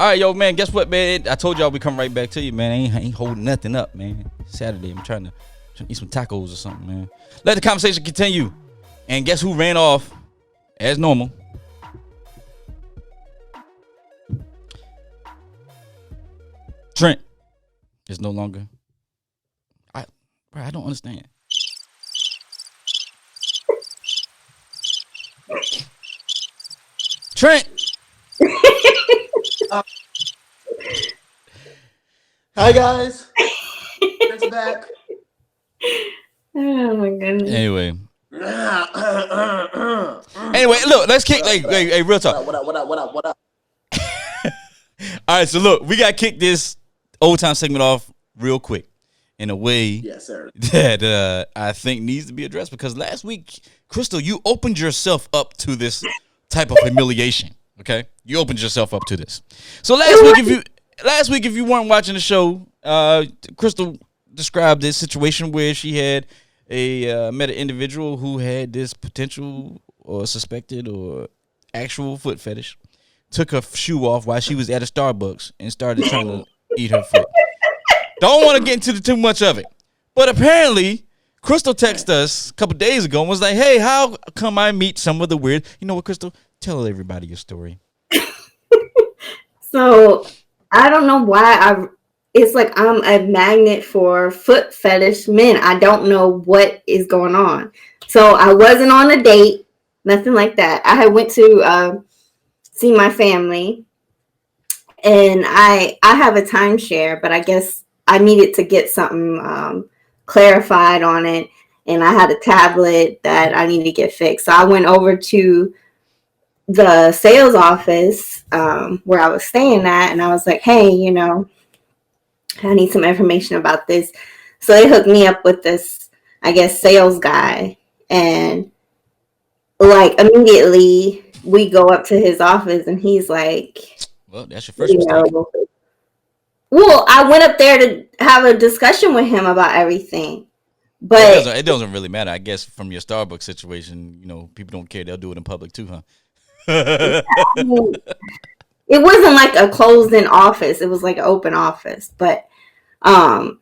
All right, yo, man. Guess what, man? I told y'all we come right back to you, man. I ain't holding nothing up, man. Saturday, I'm trying to eat some tacos or something, man. Let the conversation continue. And guess who ran off as normal? Trent is no longer. I don't understand. Trent. Hi guys. Trent's back. Oh my goodness. Anyway, look, let's kick. Hey, real talk. What up? All right, so look, we got to kick this old time segment off real quick in a way Yes, sir. that I think needs to be addressed because last week, Crystal, you opened yourself up to this type of humiliation. Okay, you opened yourself up to this. So last week, if you weren't watching the show, Crystal described this situation where she had met an individual who had this potential or suspected or actual foot fetish. Took her shoe off while she was at a Starbucks and started trying to eat her foot. Don't want to get into too much of it. But apparently, Crystal texted us a couple days ago and was like, hey, how come I meet some of the weird... You know what, Crystal? Tell everybody your story. So, I don't know why it's like I'm a magnet for foot fetish men. I don't know what is going on. So, I wasn't on a date. Nothing like that. I had went to... see my family, and I have a timeshare, but I guess I needed to get something clarified on it, and I had a tablet that I needed to get fixed. So I went over to the sales office where I was staying at, and I was like, hey, I need some information about this. So they hooked me up with this, I guess, sales guy, and like immediately we go up to his office and he's like, well, that's your first mistake. Well, I went up there to have a discussion with him about everything. But it doesn't really matter. I guess from your Starbucks situation, people don't care. They'll do it in public too, huh? It wasn't like a closed-in office. It was like an open office. But I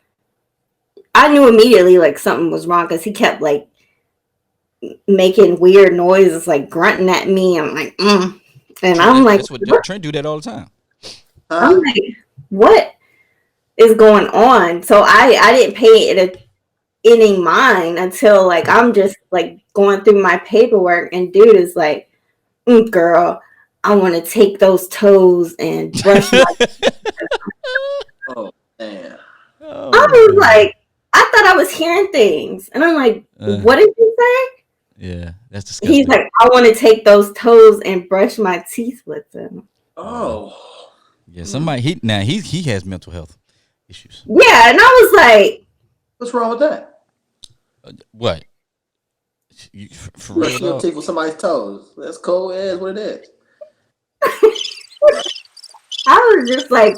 knew immediately like something was wrong because he kept like making weird noises, like grunting at me. I'm like, and I'm like, that's what Trent do that all the time. I'm like, what is going on? So I didn't pay it any mind until like I'm just like going through my paperwork, and dude is like, girl, I want to take those toes and brush my Oh man. I was like, I thought I was hearing things, and I'm like, what did you say? Yeah, that's disgusting. He's like, I want to take those toes and brush my teeth with them. Oh. Yeah, somebody he has mental health issues. Yeah, and I was like, what's wrong with that? What? For brushing real? your teeth with somebody's toes. That's cool. It is what it is. I was just like,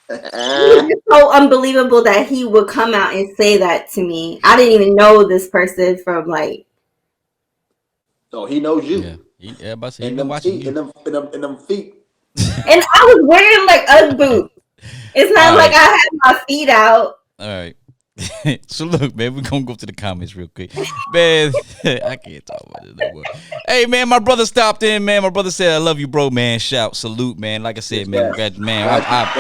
it was just so unbelievable that he would come out and say that to me. I didn't even know this person from like. Oh, he knows you. Yeah, everybody say he's been watching you. In them feet. And I was wearing like Ugg boots. It's not like I had my feet out. All right. So look, man, we're gonna go to the comments real quick. Man, I can't talk about this no more. Hey man, my brother stopped in, man. My brother said, I love you, bro, man. Shout, salute, man. Like I said, man, I'm happy.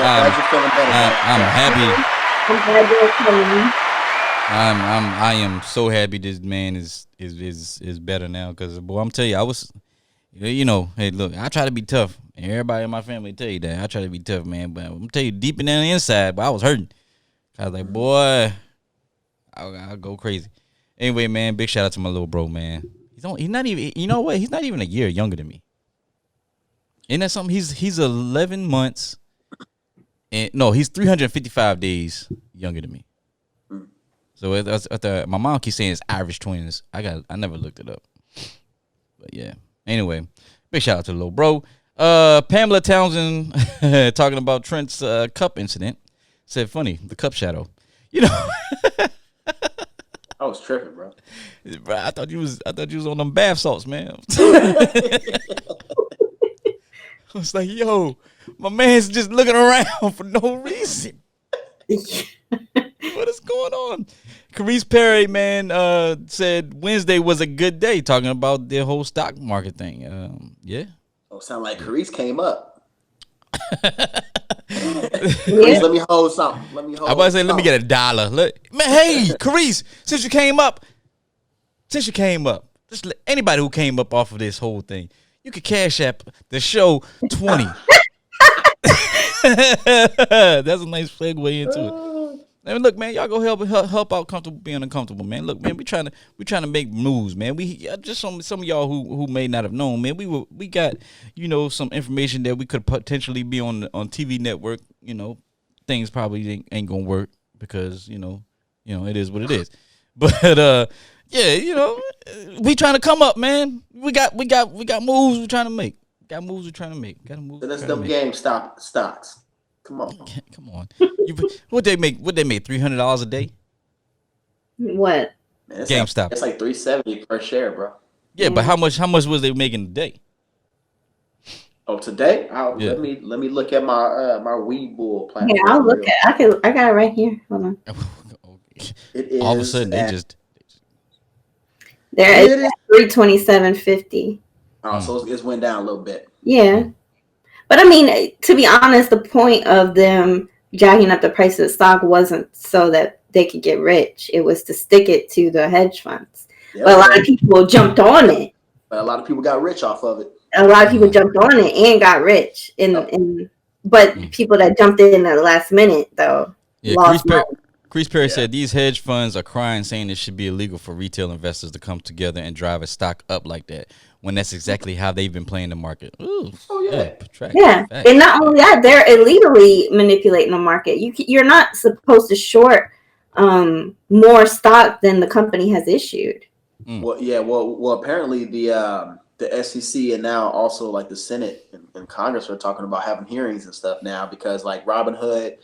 I'm glad you're coming. I am so happy this man is better now, because boy, I'm telling you, I was, hey, look, I try to be tough, and everybody in my family tell you that I try to be tough, man. But I'm tell you, deep down the inside, but I was hurting. I was like, boy, I'll go crazy. Anyway, man, big shout out to my little bro, man. He's not even, you know what? He's not even a year younger than me. Isn't that something? He's 11 months, and no, he's 355 days younger than me. So my mom keeps saying it's Irish twins. I never looked it up. But yeah. Anyway, big shout out to the little bro. Pamela Townsend talking about Trent's cup incident. Said funny, the cup shadow. I was tripping, bro. Bro, I thought you was on them bath salts, man. I was like, yo, my man's just looking around for no reason. What is going on? Carice Perry, man, said Wednesday was a good day, talking about the whole stock market thing. Yeah. Oh, sound like Carice came up. Yeah. Let me hold something. Let me hold. I about to say, let me get $1. Man, hey, Carice, since you came up, just let anybody who came up off of this whole thing, you could cash app the show 20. That's a nice segue into it. I mean, look, man, y'all go help out comfortable being uncomfortable, man. Look, man, we trying to make moves, man. We just some of y'all who may not have known, man. We got some information that we could potentially be on TV network. Things probably ain't gonna work because it is what it is. But yeah, we trying to come up, man. We got moves we trying to make. Got moves we trying to make. Got to move. So that's them GameStop stocks. Come on. What they make? $300 a day? What? Man, GameStop. It's like $370 per share, bro. Yeah, but how much was they making a day? Oh, today? Yeah. Let me look at my my Webull platform. Yeah, I'll look at. I got it right here. Hold on. It is all of a sudden at, they just. There is 327.50. Oh, so it's went down a little bit. Yeah. But I mean, to be honest, the point of them jacking up the price of the stock wasn't so that they could get rich. It was to stick it to the hedge funds. Yep. But a lot of people jumped on it. But a lot of people got rich off of it. A lot of people jumped on it and got rich. But people that jumped in at the last minute, though, lost money. Carice Perry said these hedge funds are crying, saying it should be illegal for retail investors to come together and drive a stock up like that, when that's exactly how they've been playing the market. Ooh, yeah. And not only that, they're illegally manipulating the market. You're not supposed to short more stock than the company has issued. Well, apparently the SEC and now also like the Senate and Congress are talking about having hearings and stuff now because like Robinhood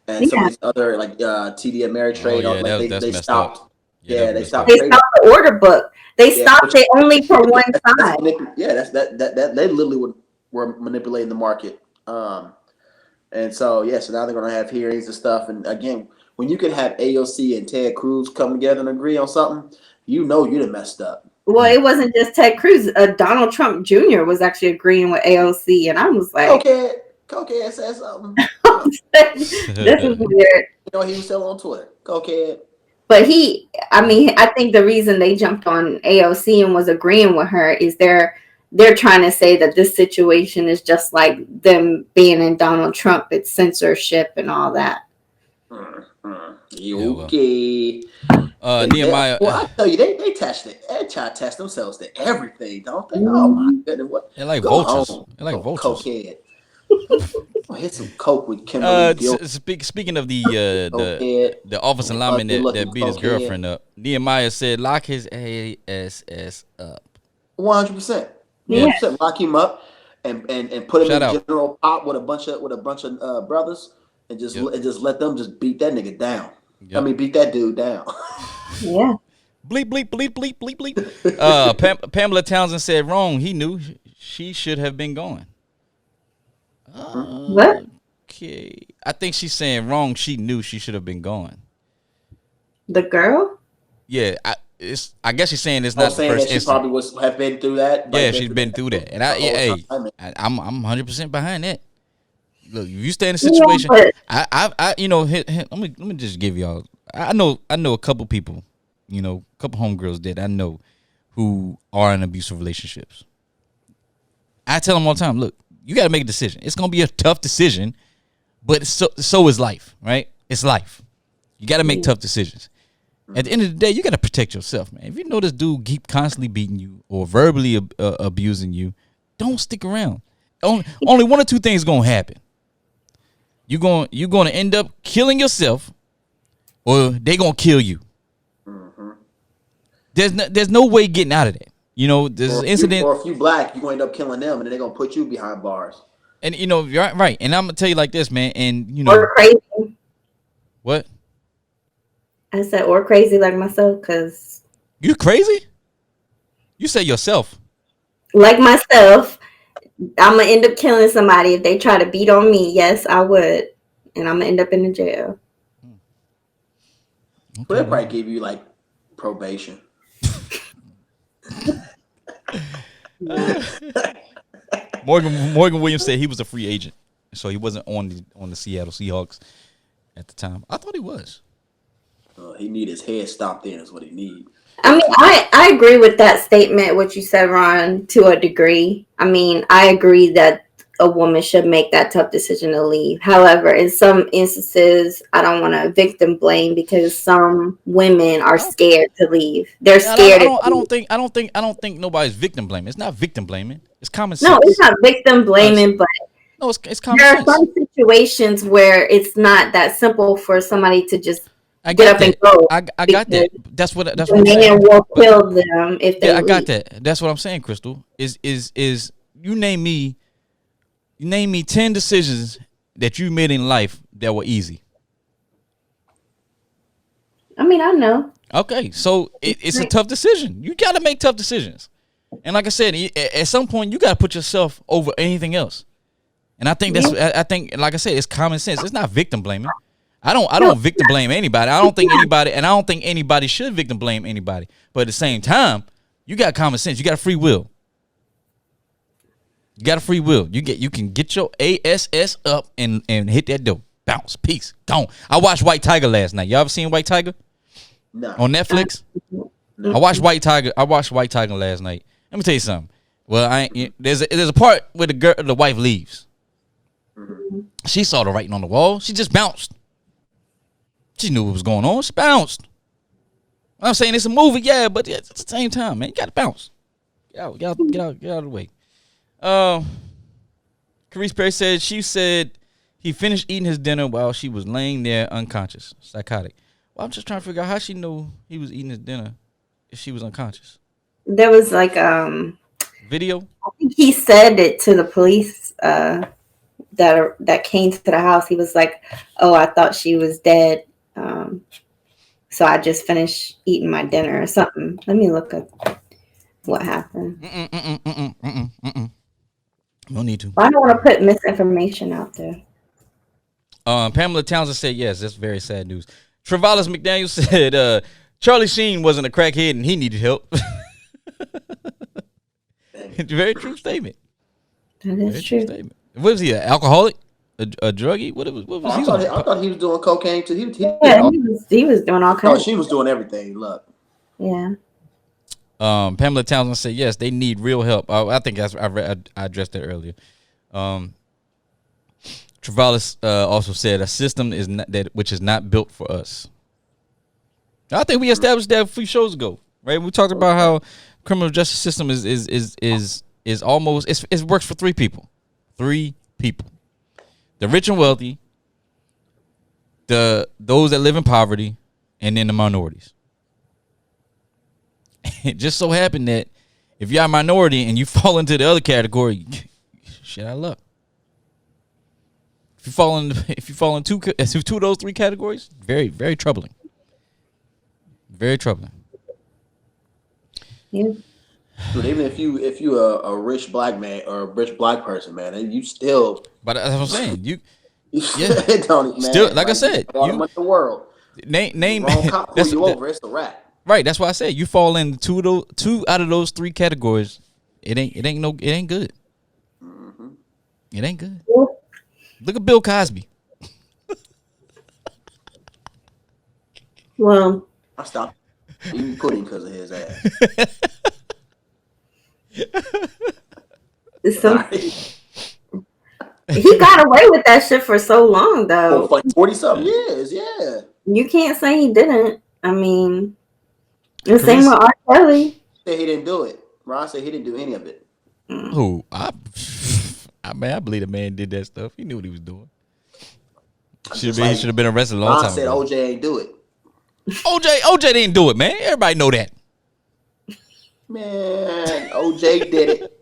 and some of these other like TD Ameritrade, they stopped. They stopped. They stopped the order book. They stopped it only for one side. That they literally were manipulating the market. And so now they're gonna have hearings and stuff. And again, when you can have AOC and Ted Cruz come together and agree on something, you done messed up. Well, it wasn't just Ted Cruz. Donald Trump Jr. was actually agreeing with AOC, and I was like, Cokehead said something. This is weird. He was still on Twitter. Cokehead. But I think the reason they jumped on AOC and was agreeing with her is they're trying to say that this situation is just like them being in Donald Trump. It's censorship and all that. Okay. Nehemiah. I tell you, they try to test themselves to everything, don't they? Oh my goodness, what? They're like vultures. They're like vultures. Cokehead. Hit some coke with Kimberly. Speaking of the office lineman that beat his girlfriend up, Nehemiah said lock his ASS up. 100%. 100%. Lock him up and put him in general pop with a bunch of brothers and just let them just beat that nigga down. Yep. I mean, beat that dude down. Yeah. Bleep bleep bleep bleep bleep bleep. Pamela Townsend said wrong. He knew she should have been gone. What? Okay, I think she's saying wrong. She knew she should have been gone. The girl? Yeah, I guess she's saying it's not the first instance. She probably have been through that. Yeah, she's been through that, and I'm 100% behind that. Look, if you stay in a situation, let me just give y'all. I know a couple people, a couple homegirls that I know who are in abusive relationships. I tell them all the time, look, you got to make a decision. It's gonna be a tough decision, but so is life, right? It's life. You got to make tough decisions. At the end of the day, you got to protect yourself, man. If you know this dude keep constantly beating you or verbally abusing you, don't stick around. Only one or two things gonna happen. You're gonna end up killing yourself, or they gonna kill you. Mm-hmm. There's no way getting out of that. There's an incident. Or if you black, you're gonna end up killing them, and then they're gonna put you behind bars. And you're right. And I'm gonna tell you like this, man. And or crazy. What? I said, or crazy like myself, cause you crazy. You say yourself. Like myself. I'm gonna end up killing somebody if they try to beat on me. Yes, I would, and I'm gonna end up in the jail. But they'll probably give you like probation. Morgan Williams said he was a free agent, so he wasn't on the Seattle Seahawks at the time. I thought he was. He need his head stomped in is what he need. I mean, I agree with that statement, what you said, Ron, to a degree. I mean, I agree that a woman should make that tough decision to leave. However, in some instances, I don't want to victim blame because some women are scared to leave. They're scared. I don't think nobody's victim blaming. It's not victim blaming. It's common sense. No, it's not victim blaming, but no, it's common there sense. are some situations where it's not that simple for somebody to just I get up that. and go. I got that. That's what The I'm saying. man will kill them if they Yeah, I got leave. that. That's what I'm saying, Crystal. Is you name me 10 decisions that you made in life that were easy. I mean, I know. Okay, so it's a tough decision. You got to make tough decisions. And like I said, at some point you got to put yourself over anything else. And I think I think, like I said, it's common sense. It's not victim blaming. I don't victim blame anybody. I don't think anybody should victim blame anybody. But at the same time, you got common sense. You got free will. You got a free will. You can get your ASS up and hit that door. Bounce. Peace. Gone. I watched White Tiger last night. Y'all ever seen White Tiger? No. On Netflix? No. I watched White Tiger last night. Let me tell you something. Well, there's a part where the wife leaves. Mm-hmm. She saw the writing on the wall. She just bounced. She knew what was going on. She bounced. I'm saying it's a movie, yeah, but at the same time, man, you gotta bounce. Get out of the way. Carice Perry said she said he finished eating his dinner while she was laying there unconscious, psychotic. Well, I'm just trying to figure out how she knew he was eating his dinner if she was unconscious. There was like Video. I think he said it to the police that came to the house. He was like, "Oh, I thought she was dead, so I just finished eating my dinner or something." Let me look up what happened. No need to. I don't want to put misinformation out there. Pamela Townsend said yes. That's very sad news. Travalis McDaniel said Charlie Sheen wasn't a crackhead and he needed help. Very true statement. That is true. Statement. What was he? An alcoholic? A druggie? What was he? I thought he was doing cocaine too. He was doing all kinds. Oh, she was doing everything. Look. Yeah. Pamela Townsend said yes. They need real help. I think I addressed that earlier. Travalis also said a system is not that which is not built for us. I think we established that a few shows ago, right? We talked about how criminal justice system is almost it works for three people. Three people. The rich and wealthy, those that live in poverty, and then the minorities. It just so happened that if you're a minority and you fall into the other category, shit out of luck. If you fall in two of those three categories, very, very troubling. Very troubling. Yeah. Dude, even if you a rich black man or a rich black person, man, and you still. But that's what I'm saying. You don't, man. Still, like I said, all the money in the world. Name. Wrong cop pull you over. It's a wrap. Right. That's why I said you fall in two out of those three categories. It ain't good. Mm-hmm. It ain't good. Look at Bill Cosby. Well, I stopped eating pudding because of his ass. He got away with that shit for so long, though. For like 40-something years, yeah. You can't say he didn't. I mean, the same with R. Kelly. Said he didn't do it. Ron said he didn't do any of it. Who? I believe the man did that stuff. He knew what he was doing. He should have been arrested a long Ron time said ago. OJ ain't do it. OJ didn't do it, man. Everybody know that. Man, OJ did it.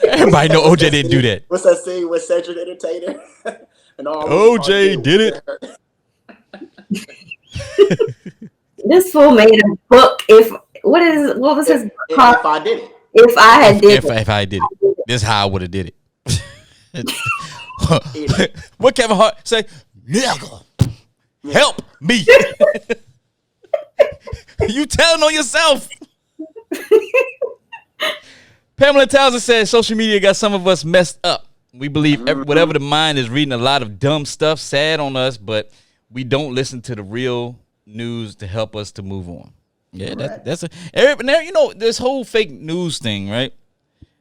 Everybody know OJ didn't do that. What's that scene with Cedric Entertainer? And all OJ did it. This fool made a book. What was his book called? If I did it. If I had did it. If I did it. This is how I would have did it. What Kevin Hart say? Nigga, help me. You telling on yourself. Pamela Townsend says social media got some of us messed up. We believe whatever the mind is reading a lot of dumb stuff, sad on us, but we don't listen to the real news to help us to move on. Yeah, that's a. Now, you know, this whole fake news thing, right?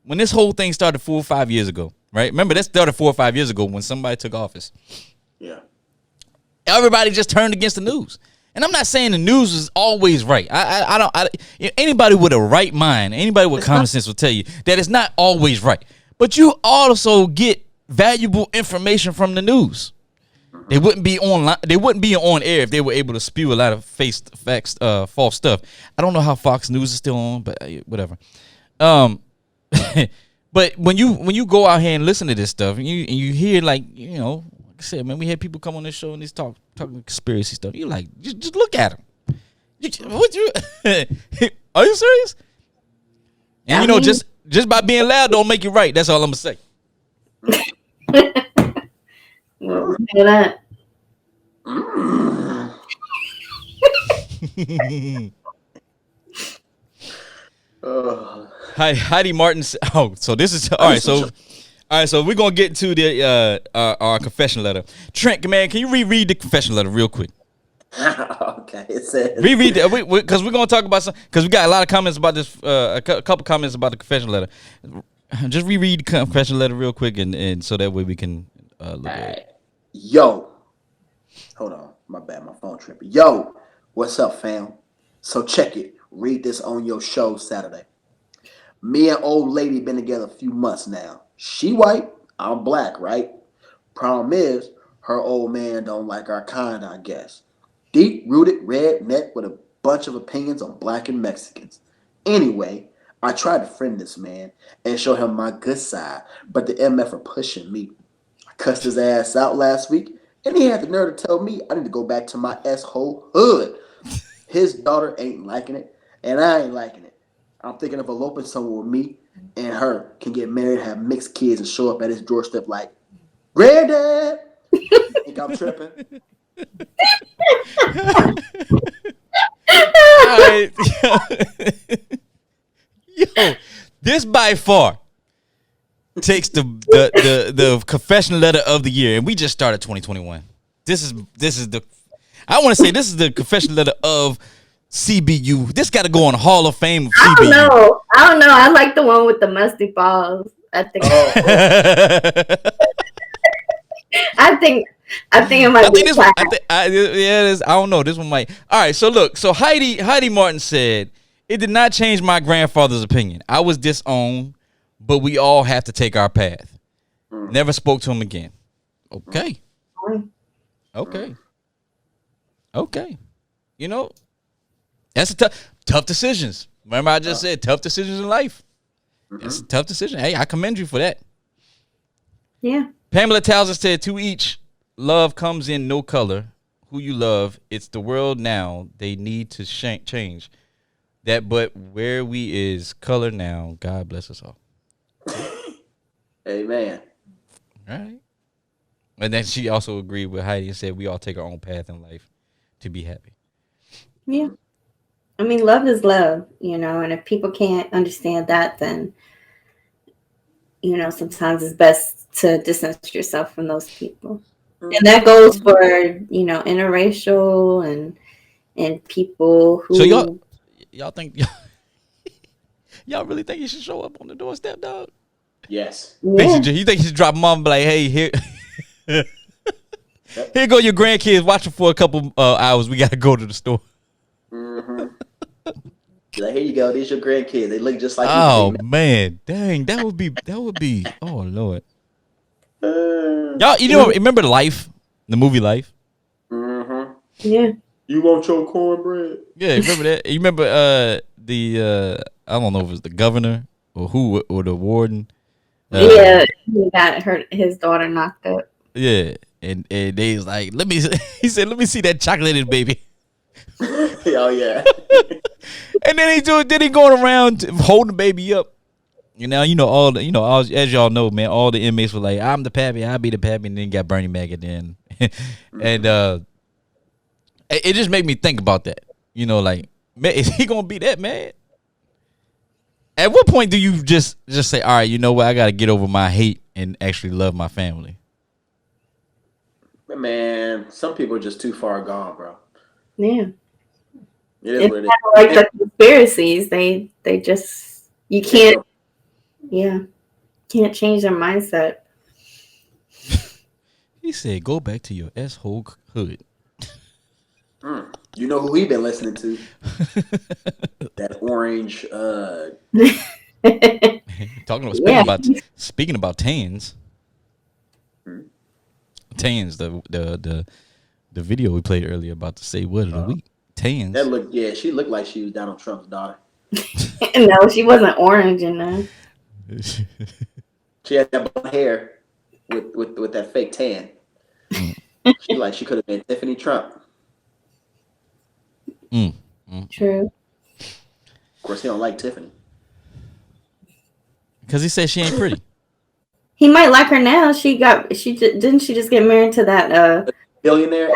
When this whole thing started 4 or 5 years ago, right? Remember, that started 4 or 5 years ago when somebody took office. Yeah. Everybody just turned against the news. And I'm not saying the news is always right. Anybody with a right mind, anybody with common sense will tell you that it's not always right. But you also get valuable information from the news. They wouldn't be online. They wouldn't be on air if they were able to spew a lot of false stuff. I don't know how Fox News is still on, but whatever. But when you go out here and listen to this stuff, and you hear, like, you know, like I said, man, we had people come on this show and they talking conspiracy stuff. You like, just look at them. Are you serious? And you know, just by being loud don't make you right. That's all I'm gonna say. Well, hear that. Heidi Martin. Oh, so this is all right. So we're gonna get to the our confession letter. Trent, man, can you reread the confession letter real quick? Okay, it says Reread it because we're gonna talk about some, because we got a lot of comments about this. A couple comments about the confession letter. Just reread the confession letter real quick, and so that way we can look at it. Yo, hold on, my bad, my phone tripping. Yo, what's up, fam? So check it. Read this on your show Saturday. Me and old lady been together a few months now. She white, I'm black, right? Problem is, her old man don't like our kind, I guess. Deep-rooted redneck with a bunch of opinions on black and Mexicans. Anyway, I tried to friend this man and show him my good side, but the MF are pushing me. I cussed his ass out last week, and he had the nerve to tell me I need to go back to my S-hole hood. His daughter ain't liking it, and I ain't liking it. I'm thinking of eloping somewhere with me and her can get married, have mixed kids, and show up at his doorstep like, Granddad! Think I'm tripping? All right. Yo, this by far takes the confession letter of the year, and we just started 2021. This is the, I want to say this is the confession letter of CBU. This got to go on the Hall of Fame of CBU. I don't know. I like the one with the musty balls. I think. I think it might be this one. I don't know. This one might. All right. So look. So Heidi Martin said, "It did not change my grandfather's opinion. I was disowned, but we all have to take our path. Never spoke to him again." Okay. Okay. You know, that's a tough decisions. Remember, I just said tough decisions in life. It's a tough decision. Hey, I commend you for that. Yeah. Pamela Townsend said, "To each, love comes in no color. Who you love, it's the world now. They need to change that, but where we is color now. God bless us all." Amen. All right. And then she also agreed with Heidi and said, "We all take our own path in life to be happy." Yeah. I mean, love is love, you know, and if people can't understand that, then, you know, sometimes it's best to distance yourself from those people. And that goes for, you know, interracial and people who. So y'all think y'all really think you should show up on the doorstep, dog? Yes. Yeah. You think you should drop mom and be like, "Hey, here here go your grandkids watching for a couple hours. We gotta go to the store." Like, here you go. These your grandkids. They look just like you. Oh man, dang, that would be. Oh Lord. Y'all, you know, remember Life, the movie Life? Yeah. You want your cornbread? Yeah, remember that? You remember the I don't know if it was the governor or the warden. Yeah, he got his daughter knocked up. Yeah, and they was like, he said, "Let me see that chocolated baby." Oh yeah. And then he going around holding the baby up. all the, all, as y'all know, man, all the inmates were like, I'm the pappy, I'll be the pappy, and then got Bernie Mac at the end. And it just made me think about that. Like, man, is he gonna be that mad? At what point do you just say, all right, you know what, I gotta get over my hate and actually love my family? Man, some people are just too far gone, bro. Yeah. It is It's what it kind is. of like the conspiracies. They just, you can't, can't change their mindset. He said, go back to your S-hole hood. You know who he been listening to? That orange. Speaking about Tans. Tans, the video we played earlier about the say word of the week. Tans. She looked like she was Donald Trump's daughter. No, she wasn't orange in there. She had that blonde hair with that fake tan. She could have been Tiffany Trump. True. Of course, he don't like Tiffany. Because he said she ain't pretty. He might like her now. Didn't she just get married to that billionaire?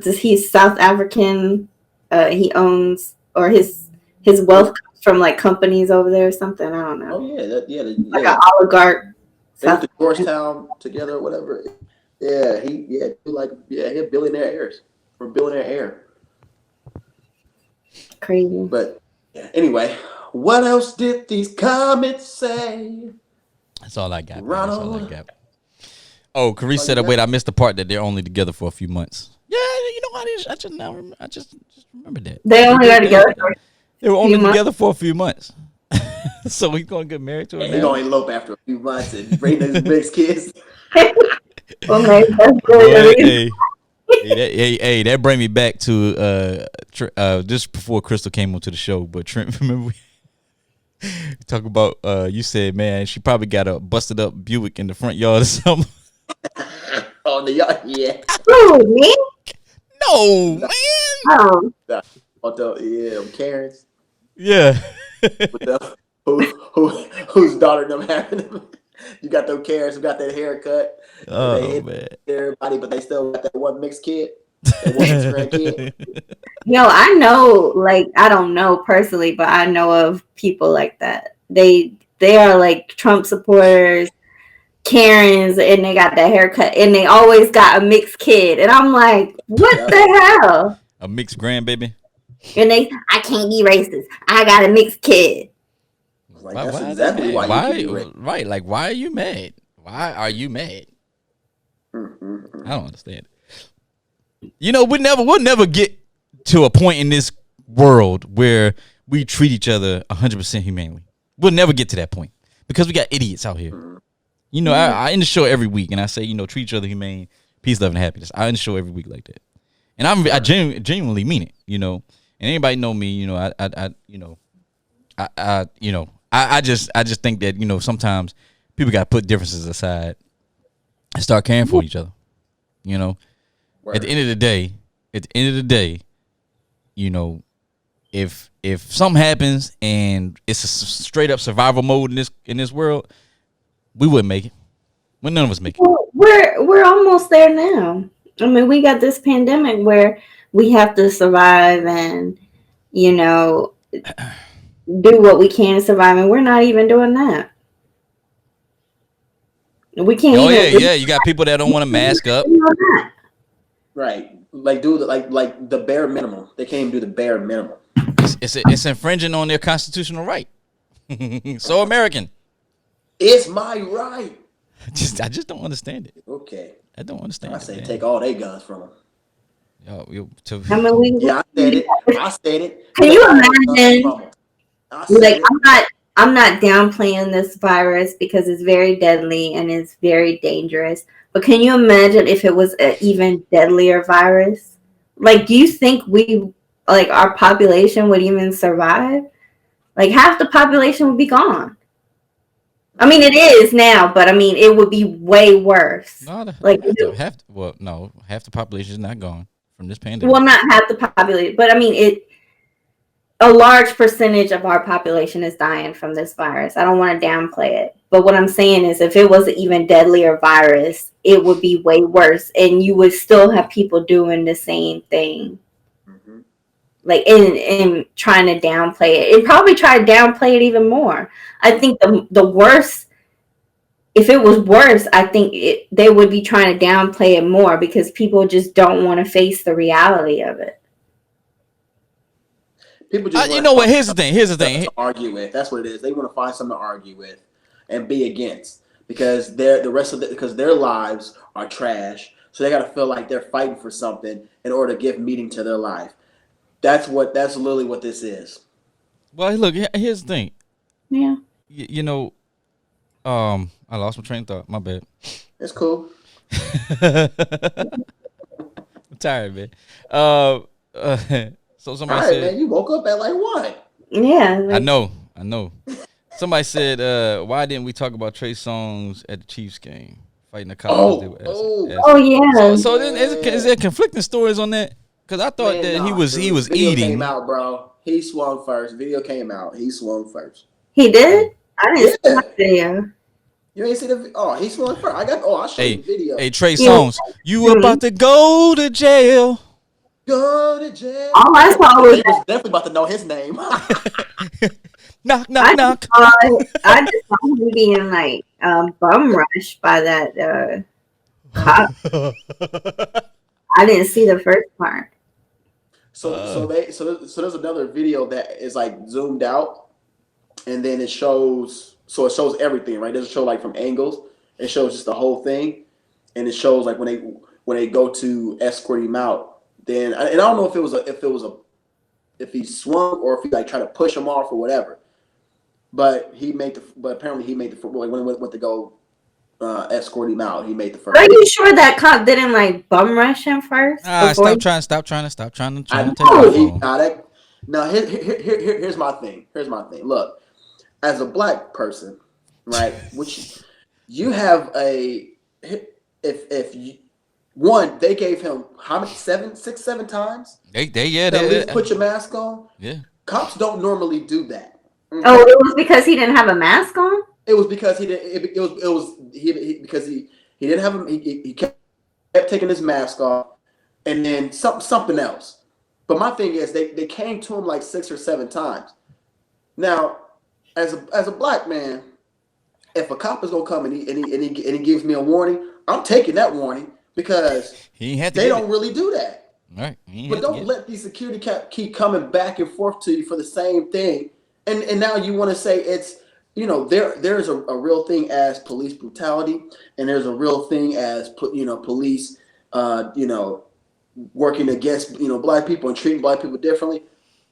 He's South African. He owns, or his wealth comes from like companies over there or something. I don't know. Oh yeah, like an oligarch. They went to Georgetown together or whatever. Yeah, he had billionaire heirs or billionaire heir. Crazy. But yeah, anyway, what else did these comments say? That's all I got. Ronald. That's all I got. Oh, Carice said, "Wait, I missed the part that they're only together for a few months." Yeah, you know what? I just remember that they only got together. They were only together for a few months. So he's gonna get married to her. He's gonna elope after a few months and bring his mixed kids. Well, maybe that's good. Hey, that bring me back to just before Crystal came onto the show. But Trent, remember we talk about you said, man, she probably got a busted up Buick in the front yard or something. Oh, the yard, yeah. Oh, me? No, man. Oh, Karen's. Yeah. Whose daughter them having? You got those Karens who got that haircut. Oh man. Everybody, but they still got that one mixed kid. That one mixed grandkid. Yo, I know, like, I don't know personally, but I know of people like that. They are like Trump supporters, Karens, and they got that haircut, and they always got a mixed kid, and I'm like, what the hell? A mixed grandbaby. And I can't be racist. I got a mixed kid. Like, that's exactly why right? Like, why are you mad? Why are you mad? I don't understand. We'll never get to a point in this world where we treat each other 100% humanely. We'll never get to that point because we got idiots out here. I end the show every week and I say, treat each other humane, peace, love, and happiness. I end the show every week like that, and I genuinely mean it. And anybody know me, I just think that sometimes people got to put differences aside and start caring for each other. At the end of the day, if something happens and it's a straight up survival mode in this world, we wouldn't make it. Well, none of us make it. Well, we're almost there now. I mean, we got this pandemic where we have to survive and do what we can to survive, and we're not even doing that. We can't. Oh yeah. You got people that don't want to mask up. Right, like do like the bare minimum. They can't even do the bare minimum. It's infringing on their constitutional right. So American. It's my right. I just don't understand it. Okay. I don't understand. I say take all their guns from them. I mean, I said it. Can you imagine? Like, I'm not downplaying this virus because it's very deadly and it's very dangerous. But can you imagine if it was an even deadlier virus? Like, do you think our population would even survive? Like, half the population would be gone. I mean, it is now, but I mean, it would be way worse. No, half the population is not gone from this pandemic. Well, not half the population, but I mean, a large percentage of our population is dying from this virus. I don't want to downplay it. But what I'm saying is if it was an even deadlier virus, it would be way worse. And you would still have people doing the same thing. Mm-hmm. Like in trying to downplay it. And probably try to downplay it even more. I think the worst, if it was worse, I think they would be trying to downplay it more because people just don't want to face the reality of it. People just you know what? Here's the thing. to argue with. That's what it is. They want to find something to argue with and be against because because their lives are trash. So they got to feel like they're fighting for something in order to give meaning to their life. That's literally what this is. Well, look, here's the thing. Yeah. You know, I lost my train of thought. My bad. It's cool. I'm tired, man. So somebody All right, said, man, you woke up at like what? Yeah. Like, I know. Somebody said, why didn't we talk about Trey Songz at the Chiefs game fighting the Cowboys? yeah. So then is there conflicting stories on that? Because I thought he was Video eating. came out, bro. He swung first. Video came out. He swung first. He did? I didn't see that video. You ain't see the? Oh, he swung first. I'll show you the video. Hey, Trey Songz, you about to go to jail. Go to jail. All I saw was he was definitely about to know his name. Knock, knock. I just saw him being like bum rushed by that cop. I didn't see the first part. So there's another video that is like zoomed out, and then it shows everything, right? It doesn't show like from angles. It shows just the whole thing, and it shows like when they go to escort him out. Then and I don't know if he swung or if he like tried to push him off or whatever. But apparently he made the when he went to go escort him out. He made the first. Are you sure that cop didn't like bum rush him first? Stop trying to take it off. Now here's my thing. Look, as a black person, right? Which you have if you. One, they gave him how many? 6, 7 times. They put your mask on. Yeah. Cops don't normally do that. Okay? Oh, it was because he didn't have a mask on. It was because he didn't. Because he didn't have him. He kept taking his mask off, and then something else. But my thing is, they came to him like 6 or 7 times. Now, as a black man, if a cop is gonna come and he gives me a warning, I'm taking that warning. Because they don't really do that. Right. But don't let these security keep coming back and forth to you for the same thing. And now you want to say it's, there's a real thing as police brutality, and there's a real thing as, police, working against, black people and treating black people differently.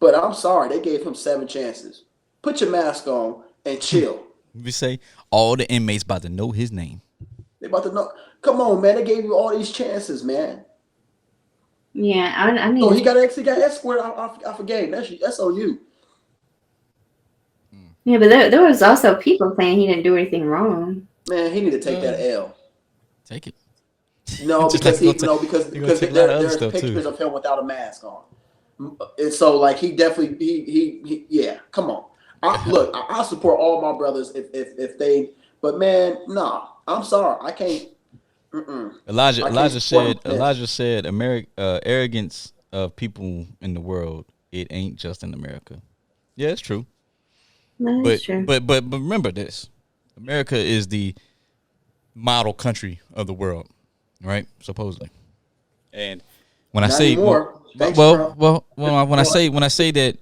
But I'm sorry, they gave him 7 chances. Put your mask on and chill. We say all the inmates about to know his name. They about to know. Come on, man. They gave you all these chances, man. Yeah, I mean. So he got escorted. I forgave. That's on you. Yeah, but there was also people saying he didn't do anything wrong. Man, he need to take that L. Take it. No, because there's pictures of him without a mask on, and so like he definitely he yeah. Come on. I support all my brothers if they. But man, nah. I'm sorry. I can't. Elijah said arrogance of people in the world, it ain't just in America. Yeah, it's true. That's true. But remember this. America is the model country of the world, right? Supposedly. And when I say when I say that,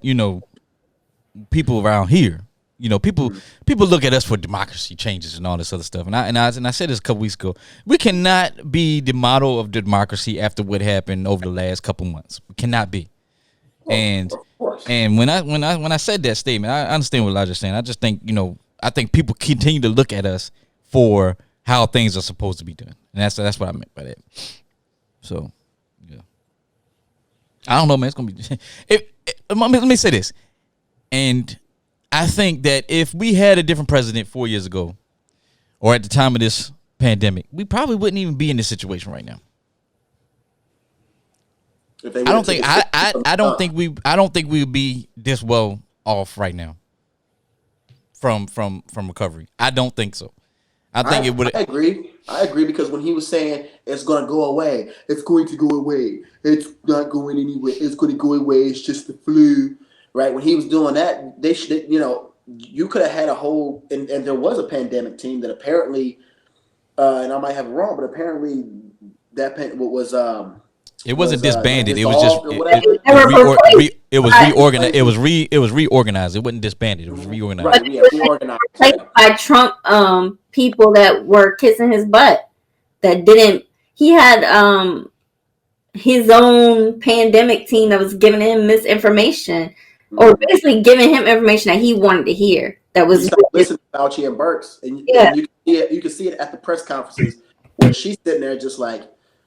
people around here, people look at us for democracy changes and all this other stuff. And I said this a couple weeks ago. We cannot be the model of democracy after what happened over the last couple months. We cannot be. And when I said that statement, I understand what Elijah's saying. I just think, I think people continue to look at us for how things are supposed to be done. And that's what I meant by that. So, yeah. I don't know, man. It's gonna be let me say this. And I think that if we had a different president 4 years ago, or at the time of this pandemic, we probably wouldn't even be in this situation right now. If they I don't think I don't think we would be this well off right now from recovery. I don't think so. I think it would. I agree because when he was saying it's going to go away, it's going to go away. It's not going anywhere. It's going to go away. It's just the flu, right? When he was doing that, they should, you could have had a whole and there was a pandemic team that apparently, and I might have it wrong, but apparently that was it wasn't disbanded. It was just it was reorganized. It was reorganized. It wasn't disbanded. It was reorganized. But it was replaced by Trump people that were kissing his butt. That didn't. He had his own pandemic team that was giving him misinformation, or basically giving him information that he wanted to hear. That was listening to Fauci and Birx, and you can see it at the press conferences where she's sitting there just like.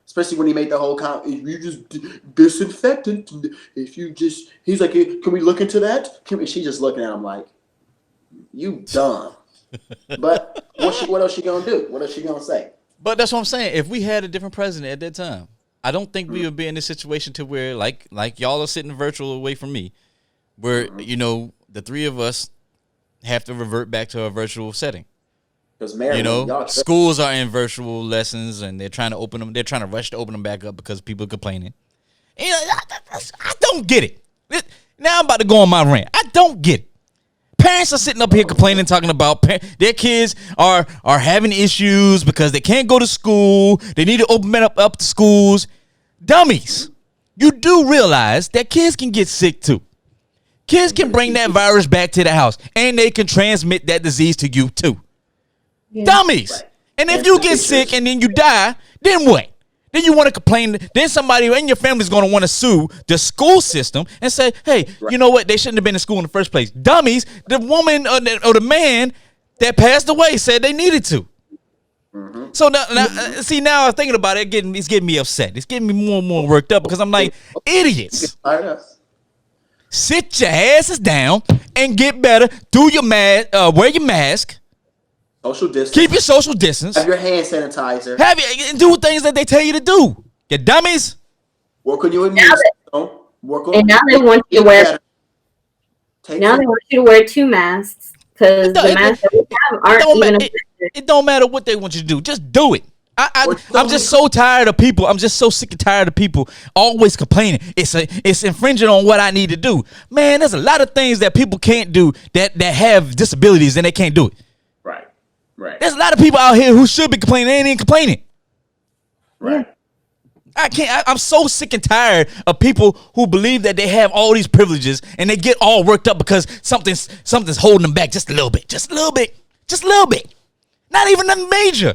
Especially when he made the whole comment, if you just disinfectant, if you just, he's like, hey, can we look into that? She just looking at him like, you dumb. But what else she gonna do? What else she gonna say? But that's what I'm saying. If we had a different president at that time, I don't think we would be in this situation to where like y'all are sitting virtual away from me, where the three of us have to revert back to a virtual setting. Schools are in virtual lessons, and they're trying to open them. They're trying to rush to open them back up because people are complaining. I don't get it. Now I'm about to go on my rant. I don't get it. Parents are sitting up here complaining, talking about their kids are having issues because they can't go to school. They need to open up the schools. Dummies. You do realize that kids can get sick too. Kids can bring that virus back to the house, and they can transmit that disease to you too. Yeah. Dummies. Right. And if you get sick and then you die, then what? Then you want to complain. Then somebody in your family is going to want to sue the school system and say, hey, you know what? They shouldn't have been in school in the first place. Dummies. The woman or the man that passed away said they needed to. Mm-hmm. So now I'm thinking about it. It's getting me upset. It's getting me more and more worked up because I'm like, idiots. Sit your asses down and get better. Do your wear your mask. Social distance. Keep your social distance. Have your hand sanitizer. Do things that they tell you to do. You dummies. Work on your immune system. And now they want you to wear. Now they want you to wear 2 masks because the masks that we have aren't even effective. It don't matter what they want you to do. Just do it. I'm just so tired of people. I'm just so sick and tired of people always complaining. It's infringing on what I need to do. Man, there's a lot of things that people can't do that have disabilities and they can't do it. Right. There's a lot of people out here who should be complaining. They ain't even complaining. Right. I'm so sick and tired of people who believe that they have all these privileges and they get all worked up because something's holding them back just a little bit. Just a little bit. Not even nothing major.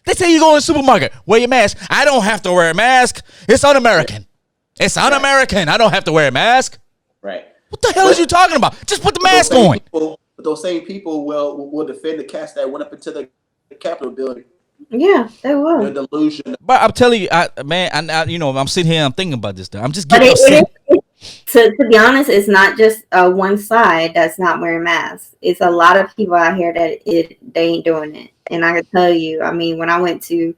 They say you go in the supermarket, wear your mask. I don't have to wear a mask. It's un-American. It's un-American. I don't have to wear a mask. Right. What the hell is you talking about? Just put the mask on. But those same people will defend the cats that went up into the Capitol building. Yeah, they will. The delusion. But I'm telling you, I'm sitting here, I'm thinking about this stuff. I'm just getting upset. To be honest, it's not just one side that's not wearing masks. It's a lot of people out here that they ain't doing it. And I can tell you, I mean, when I went to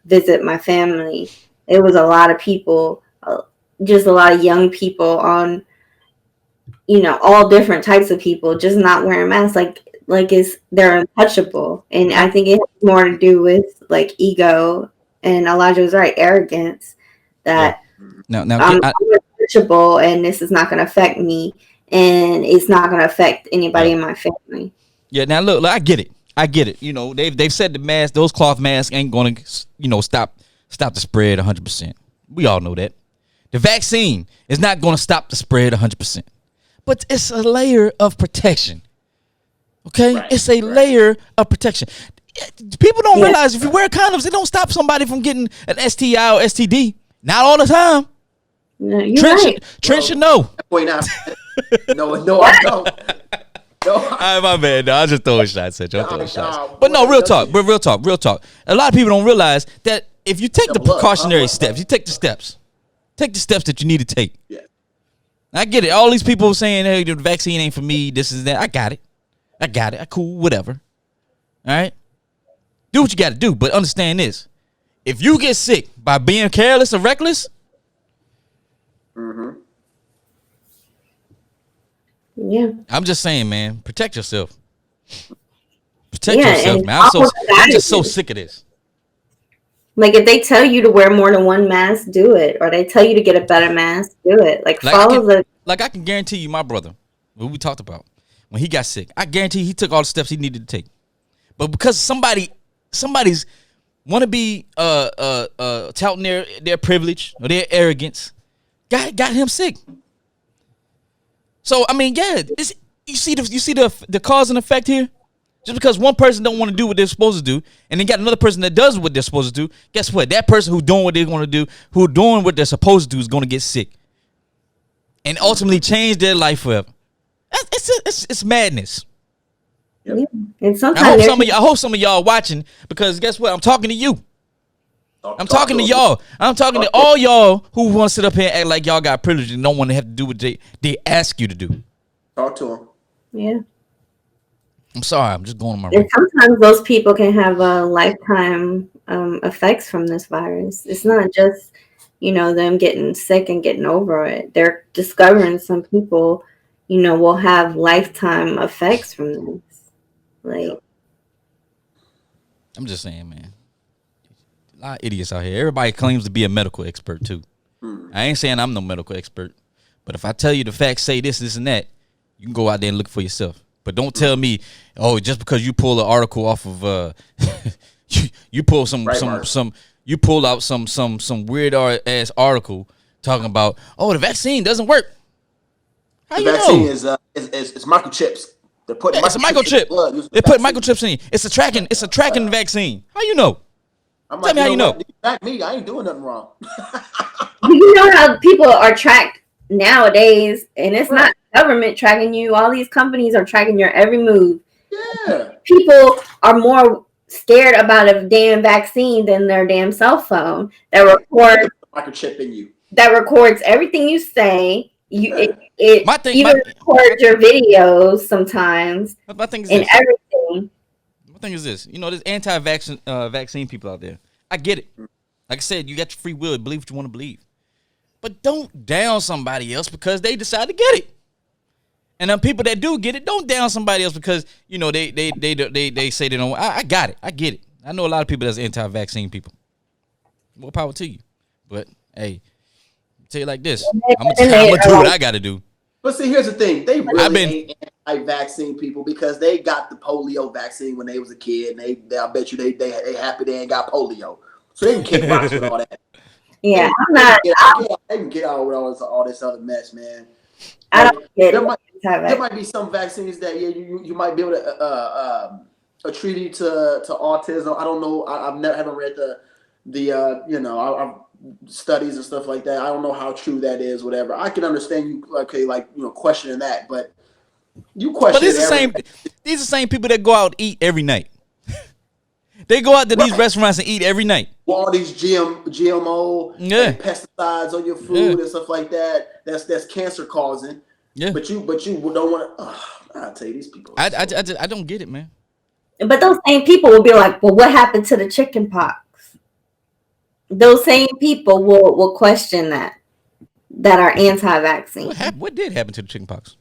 visit my family, it was a lot of people, just a lot of young people on, all different types of people just not wearing masks. Like they're untouchable. And I think it has more to do with like ego, and Elijah was right, arrogance, that I'm untouchable and this is not going to affect me, and it's not going to affect anybody in my family. Yeah. Now look, I get it. They've said the mask, those cloth masks ain't going to, stop the spread 100%. We all know that. The vaccine is not going to stop the spread 100%. But it's a layer of protection. Okay? Right, it's a layer of protection. People don't realize if you wear condoms, it don't stop somebody from getting an STI or STD. Not all the time. No, Trent should know. Point out. No, I don't. No. My bad. No, I just throwing shots at you. But no, real talk. A lot of people don't realize that if you take the precautionary steps, you take the steps that you need to take. Yeah. I get it. All these people saying, hey, the vaccine ain't for me, this is that. I got it. Cool, whatever. All right? Do what you got to do, but understand this. If you get sick by being careless or reckless, Yeah. I'm just saying, man, protect yourself. Protect Yeah, yourself, and man. follow I'm just so guidance. sick of this. Like if they tell you to wear more than one mask, do it. Or they tell you to get a better mask, do it. Like Like I follow can, the I can guarantee you, my brother, what we talked about when he got sick, I guarantee he took all the steps he needed to take. But because somebody's want to be touting their privilege or their arrogance, got him sick. So I mean, yeah, you see the cause and effect here. Just because one person don't want to do what they're supposed to do, and then got another person that does what they're supposed to do, guess what? That person who's doing what they want to do, who doing what they're supposed to do, is going to get sick, and ultimately change their life forever. It's madness. Yep. yeah. And I sometimes hope some of y'all watching, because guess what? I'm talking to you. I'm talking to y'all. I'm talking to all y'all who want to sit up here and act like y'all got privilege and don't want to have to do what they ask you to do. Talk to him. yeah. I'm sorry. I'm just going on my And rant. sometimes those people can have lifetime effects from this virus. It's not just, them getting sick and getting over it. They're discovering some people, will have lifetime effects from this. Like, I'm just saying, man. A lot of idiots out here. Everybody claims to be a medical expert too. I ain't saying I'm no medical expert, but if I tell you the facts say this, and that, you can go out there and look for yourself. But don't tell me, oh, just because you pull an article off of you pull you pull out some weird ass article talking about, oh, the vaccine doesn't work. How The you vaccine know? is microchips. They're putting It's a microchip. They put microchips in you. It's a tracking vaccine. How you know? I'm Tell me how you know. Track me. I ain't doing nothing wrong. you know how people are tracked nowadays, and it's not government tracking you. All these companies are tracking your every move. Yeah. People are more scared about a damn vaccine than their damn cell phone that Microchip in you. records everything you say. It My thing- even my- records your videos sometimes My thing is and this. everything. My thing is this. There's anti-vaccine vaccine people out there. I get it. Like I said, you got your free will to believe what you want to believe. But don't down somebody else because they decide to get it. And then people that do get it, don't down somebody else because they say they don't. I got it. I get it. I know a lot of people that's anti-vaccine people. More power to you. But hey, I'll tell you like this. I'm gonna do what I got to do. But see, here's the thing: they really ain't anti-vaccine people because they got the polio vaccine when they was a kid, and I bet you they happy they ain't got polio, so they can kick rocks with all that. Yeah, They can get out with all this other mess, man. I don't get it. There might be some vaccines that you might be able to attribute to autism. I don't know. Haven't read the studies and stuff like that. I don't know how true that is. Whatever. I can understand you questioning that, but you question. But these are the same people that go out and eat every night. They go out to these restaurants and eat every night. Well, all these GMO and pesticides on your food and stuff like that. That's cancer causing. Yeah. But you don't want to. I'll tell you, these people. I don't get it, man. But those same people will be like, well, what happened to the chicken pox? Those same people will question that are anti-vaccine. What did happen to the chicken pox?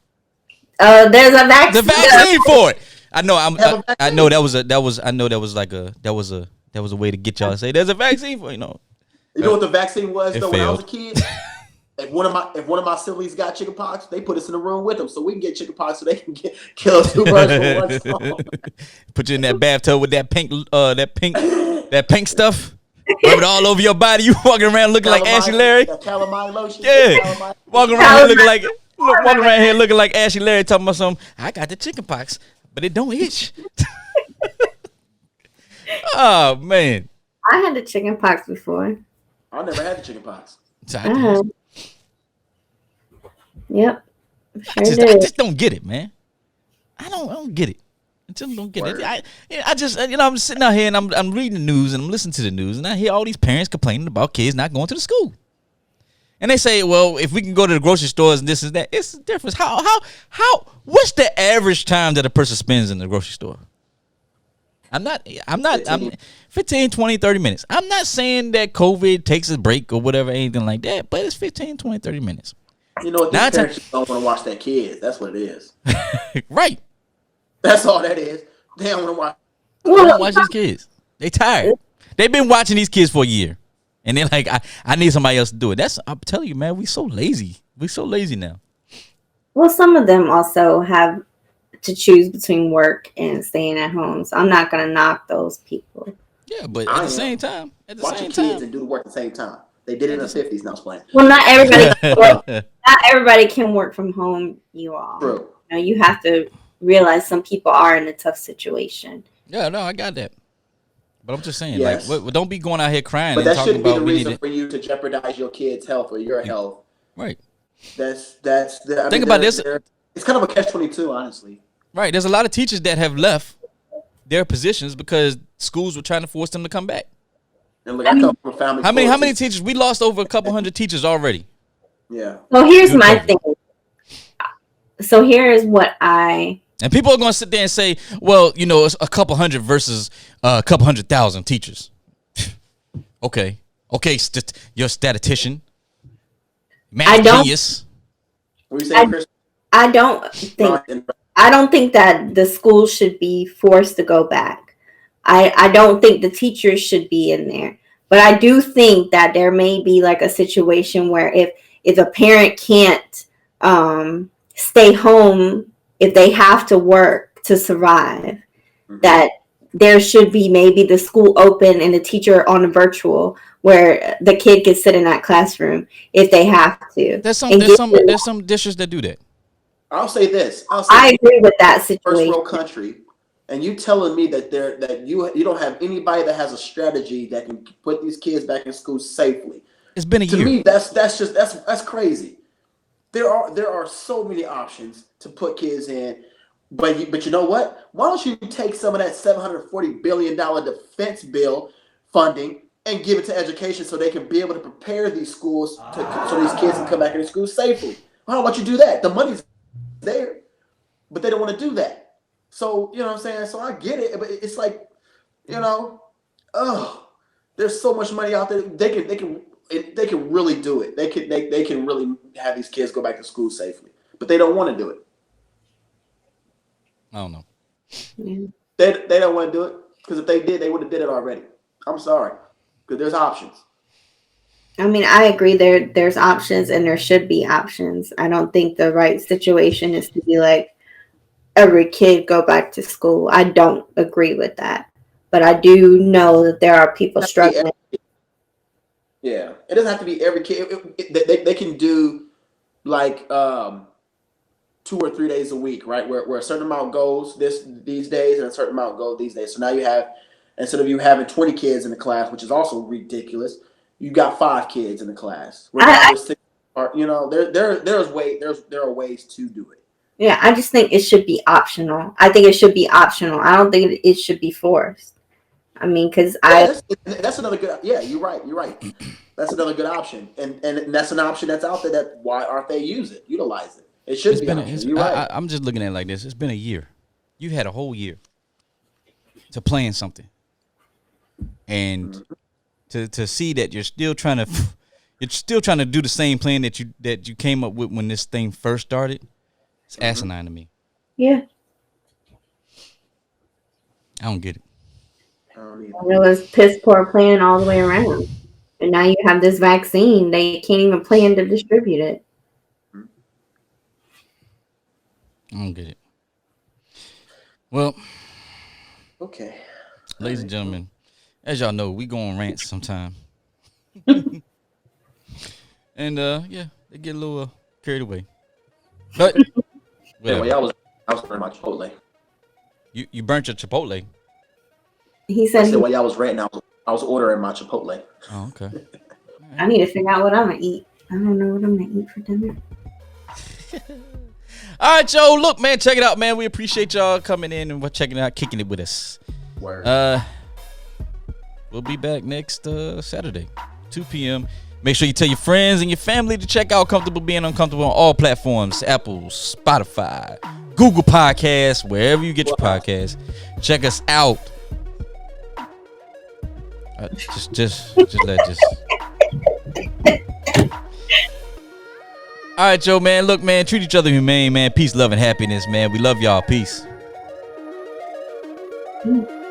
There's a vaccine. The vaccine for it. I know. I know that was a way to get y'all to say there's a vaccine for it. You know what the vaccine was though? failed. When I was a kid, if one of my siblings got chicken pox, they put us in a room with them so we can get chicken pox so they can kill us 2 birds with one stone. Put you in that bathtub with that pink stuff. Rub it all over your body. You walking around looking like Ashley Larry. Calamine lotion. Yeah. Walking around here looking like Ashley Larry talking about something. I got the chicken pox, but it don't itch. Oh man. I had the chicken pox before. I never had the chicken pox. Yep. I just don't get it, man. I don't get it. I just don't get it. I just I'm sitting out here and I'm reading the news and I'm listening to the news and I hear all these parents complaining about kids not going to the school. And they say, well, if we can go to the grocery stores and this and that, it's a difference. How what's the average time that a person spends in the grocery store? I'm 15, 20, 30 minutes. I'm not saying that COVID takes a break or whatever, anything like that, but it's 15, 20, 30 minutes. You know what? These Nine times, parents just don't want to watch their kids. That's what it is. right? That's all that is. They don't want to watch. They don't watch these kids. They tired. They've been watching these kids for a year, and they're like, I need somebody else to do it. I'm telling you, man, we so lazy. We so lazy now. Well, some of them also have to choose between work and staying at home. So I'm not going to knock those people. Yeah, but at the same time, watch your kids and do the work at the same time. They did it in the 50s. Now it's playing. Well, not everybody can work. Not everybody can work from home, you all. True. You know, you have to realize some people are in a tough situation. Yeah, no, I got that. But I'm just saying, yes. like, don't be going out here crying. But and that talking shouldn't be about the reason for you to jeopardize your kids' health or your health. Right. That's. Think about this. It's kind of a catch-22, honestly. Right. There's a lot of teachers that have left their positions because schools were trying to force them to come back. And look, I come from a family. How many teachers? We lost over a couple hundred teachers already. Yeah. Well, here's my thing. So here is what And people are going to sit there and say, well, you know, it's a couple hundred versus a couple 100,000 teachers. Okay. You're a statistician. Math genius. What are you saying, Chris? I don't think that the schools should be forced to go back. I don't think the teachers should be in there. But I do think that there may be like a situation where if a parent can't stay home, if they have to work to survive, that there should be maybe the school open and the teacher on a virtual where the kid can sit in that classroom if they have to. There's some districts that do that. I'll say this. I agree with that situation. First world country, and you telling me that you don't have anybody that has a strategy that can put these kids back in school safely. It's been a year. To me, that's crazy. There are so many options to put kids in, but you know what? Why don't you take some of that $740 billion defense bill funding and give it to education so they can be able to prepare these schools so these kids can come back into school safely? Why don't you do that? The money's there, but they don't want to do that. So, you know what I'm saying? So I get it, but it's like, you know, there's so much money out there. They can really do it. They can really have these kids go back to school safely, but they don't want to do it. I don't know. They don't want to do it because if they did, they would have did it already. I'm sorry, because there's options. I mean, I agree. There's options and there should be options. I don't think the right situation is to be like every kid go back to school. I don't agree with that, but I do know that there are people struggling. Yeah, it doesn't have to be every kid. They can do like 2 or 3 days a week, right? Where a certain amount goes these days and a certain amount goes these days. So now you have, instead of you having 20 kids in the class, which is also ridiculous, you got 5 kids in the class. You know, there are ways to do it. Yeah, I just think it should be optional. I think it should be optional. I don't think it should be forced. I mean, because that's another good. Yeah, you're right. That's another good option, and that's an option that's out there. That why aren't they utilize it? It should be. You're right. I'm just looking at it like this. It's been a year. You had a whole year to plan something, and to see that you're still trying to do the same plan that you came up with when this thing first started. It's asinine to me. Yeah. I don't get it. It was piss poor plan all the way around. And now you have this vaccine. They can't even plan to distribute it. I don't get it. Well, okay. Ladies and gentlemen, as y'all know, we go on rants sometime. And yeah, they get a little carried away. But yeah, well, I was burning my Chipotle. You burnt your Chipotle. He said while y'all was ranting, I was ordering my Chipotle. Oh, okay. I need to figure out what I'm gonna eat. I don't know what I'm gonna eat for dinner. All right, Joe. Look, man, check it out, man. We appreciate y'all coming in and checking it out, kicking it with us. Word. We'll be back next Saturday, 2 p.m. Make sure you tell your friends and your family to check out Comfortable Being Uncomfortable on all platforms: Apple, Spotify, Google Podcasts, wherever you get your podcasts. Check us out. Just let. All right, yo, man. Look, man, treat each other humane, man. Peace, love, and happiness, man. We love y'all. Peace. Mm.